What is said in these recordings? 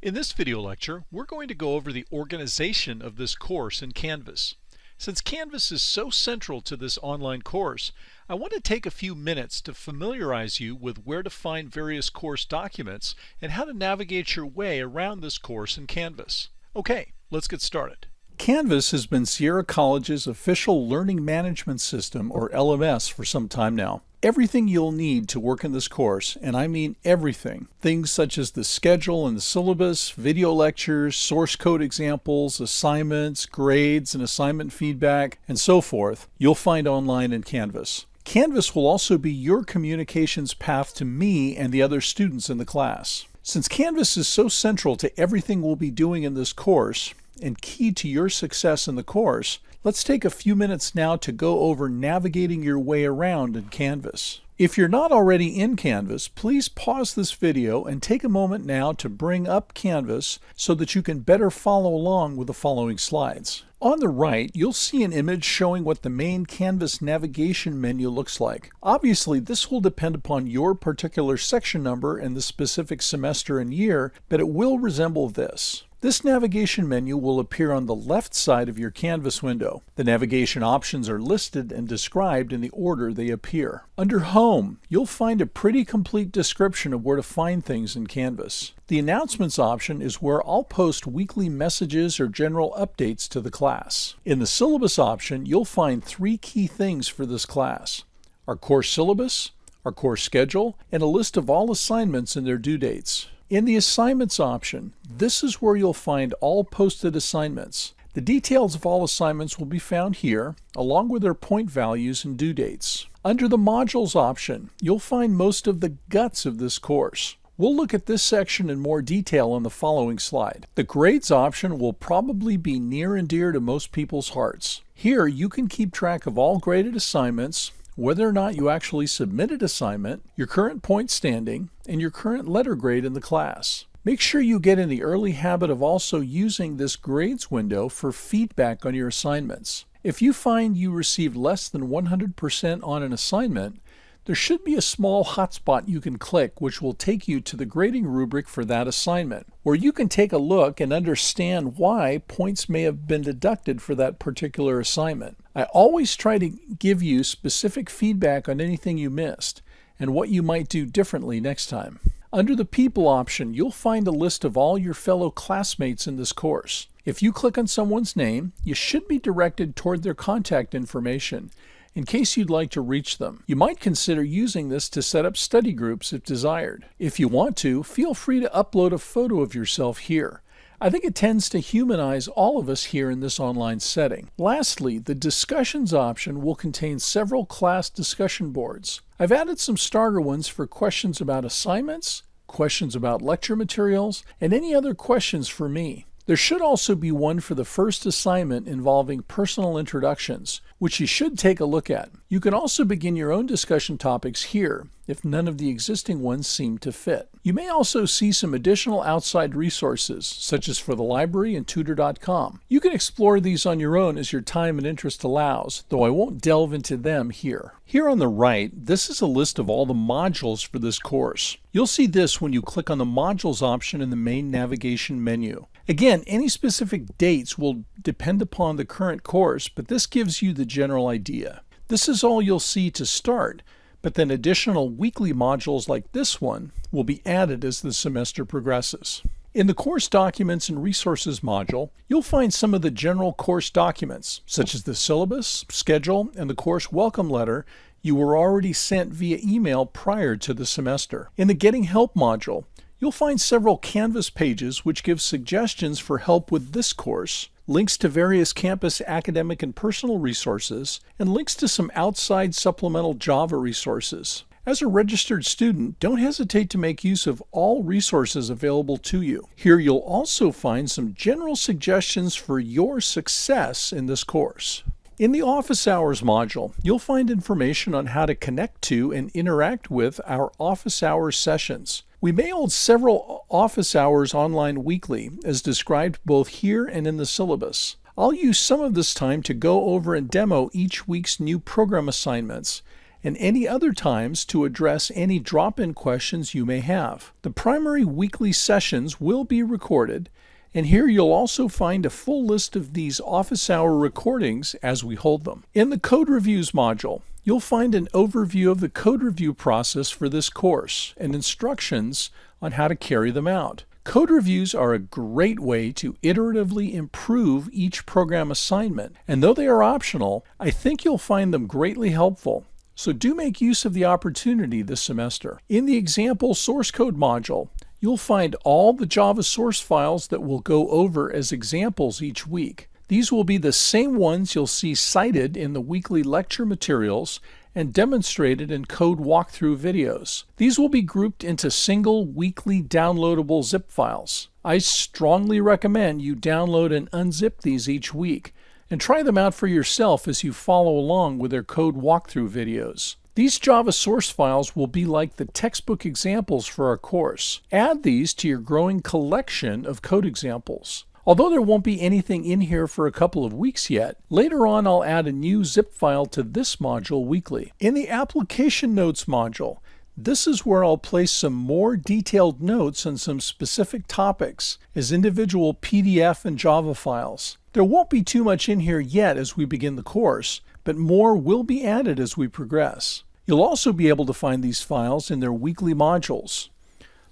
In this video lecture, we're going to go over the organization of this course in Canvas. Since Canvas is so central to this online course, I want to take a few minutes to familiarize you with where to find various course documents and how to navigate your way around this course in Canvas. Okay, let's get started. Canvas has been Sierra College's official learning management system, or LMS, for some time now. Everything you'll need to work in this course, and I mean everything, things such as the schedule and the syllabus, video lectures, source code examples, assignments, grades and assignment feedback, and so forth, you'll find online in Canvas. Canvas will also be your communications path to me and the other students in the class. Since Canvas is so central to everything we'll be doing in this course, and key to your success in the course, let's take a few minutes now to go over navigating your way around in Canvas. If you're not already in Canvas, please pause this video and take a moment now to bring up Canvas so that you can better follow along with the following slides. On the right, you'll see an image showing what the main Canvas navigation menu looks like. Obviously, this will depend upon your particular section number and the specific semester and year, but it will resemble this. This navigation menu will appear on the left side of your Canvas window. The navigation options are listed and described in the order they appear. Under Home, you'll find a pretty complete description of where to find things in Canvas. The Announcements option is where I'll post weekly messages or general updates to the class. In the Syllabus option, you'll find three key things for this class: our course syllabus, our course schedule, and a list of all assignments and their due dates. In the Assignments option, this is where you'll find all posted assignments. The details of all assignments will be found here, along with their point values and due dates. Under the Modules option, you'll find most of the guts of this course. We'll look at this section in more detail on the following slide. The Grades option will probably be near and dear to most people's hearts. Here, you can keep track of all graded assignments, whether or not you actually submitted assignment, your current point standing, and your current letter grade in the class. Make sure you get in the early habit of also using this grades window for feedback on your assignments. If you find you received less than 100% on an assignment, there should be a small hotspot you can click which will take you to the grading rubric for that assignment, where you can take a look and understand why points may have been deducted for that particular assignment. I always try to give you specific feedback on anything you missed and what you might do differently next time. Under the People option, you'll find a list of all your fellow classmates in this course. If you click on someone's name, you should be directed toward their contact information in case you'd like to reach them. You might consider using this to set up study groups if desired. If you want to, feel free to upload a photo of yourself here. I think it tends to humanize all of us here in this online setting. Lastly, the Discussions option will contain several class discussion boards. I've added some starter ones for questions about assignments, questions about lecture materials, and any other questions for me. There should also be one for the first assignment involving personal introductions, which you should take a look at. You can also begin your own discussion topics here if none of the existing ones seem to fit. You may also see some additional outside resources, such as for the library and tutor.com. You can explore these on your own as your time and interest allows, though I won't delve into them here. Here on the right, this is a list of all the modules for this course. You'll see this when you click on the Modules option in the main navigation menu. Again, any specific dates will depend upon the current course, but this gives you the general idea. This is all you'll see to start, but then additional weekly modules like this one will be added as the semester progresses. In the Course Documents and Resources module, you'll find some of the general course documents, such as the syllabus, schedule, and the course welcome letter you were already sent via email prior to the semester. In the Getting Help module, you'll find several Canvas pages which give suggestions for help with this course, links to various campus academic and personal resources, and links to some outside supplemental Java resources. As a registered student, don't hesitate to make use of all resources available to you. Here you'll also find some general suggestions for your success in this course. In the Office Hours module, you'll find information on how to connect to and interact with our Office Hours sessions. We may hold several office hours online weekly, as described both here and in the syllabus. I'll use some of this time to go over and demo each week's new program assignments and any other times to address any drop-in questions you may have. The primary weekly sessions will be recorded, and here you'll also find a full list of these office hour recordings as we hold them. In the Code Reviews module, you'll find an overview of the code review process for this course and instructions on how to carry them out. Code reviews are a great way to iteratively improve each program assignment, and though they are optional, I think you'll find them greatly helpful. So do make use of the opportunity this semester. In the example source code module, you'll find all the Java source files that we'll go over as examples each week. These will be the same ones you'll see cited in the weekly lecture materials and demonstrated in code walkthrough videos. These will be grouped into single weekly downloadable zip files. I strongly recommend you download and unzip these each week and try them out for yourself as you follow along with their code walkthrough videos. These Java source files will be like the textbook examples for our course. Add these to your growing collection of code examples. Although there won't be anything in here for a couple of weeks yet, later on I'll add a new zip file to this module weekly. In the Application Notes module, this is where I'll place some more detailed notes on some specific topics as individual PDF and Java files. There won't be too much in here yet as we begin the course, but more will be added as we progress. You'll also be able to find these files in their weekly modules.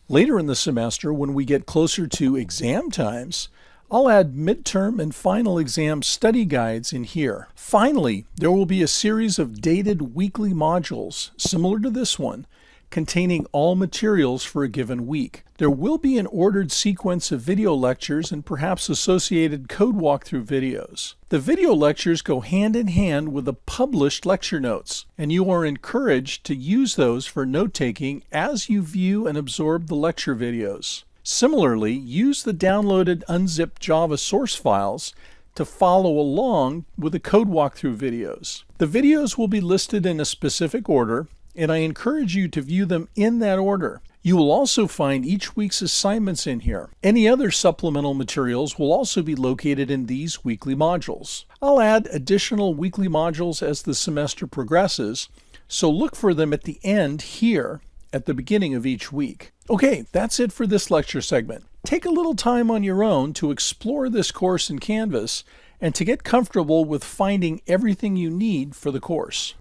Later in the semester, when we get closer to exam times, I'll add midterm and final exam study guides in here. Finally, there will be a series of dated weekly modules, similar to this one, containing all materials for a given week. There will be an ordered sequence of video lectures and perhaps associated code walkthrough videos. The video lectures go hand in hand with the published lecture notes, and you are encouraged to use those for note-taking as you view and absorb the lecture videos. Similarly, use the downloaded unzipped Java source files to follow along with the code walkthrough videos. The videos will be listed in a specific order, and I encourage you to view them in that order. You will also find each week's assignments in here. Any other supplemental materials will also be located in these weekly modules. I'll add additional weekly modules as the semester progresses, so look for them at the end here at the beginning of each week. Okay, that's it for this lecture segment. Take a little time on your own to explore this course in Canvas and to get comfortable with finding everything you need for the course.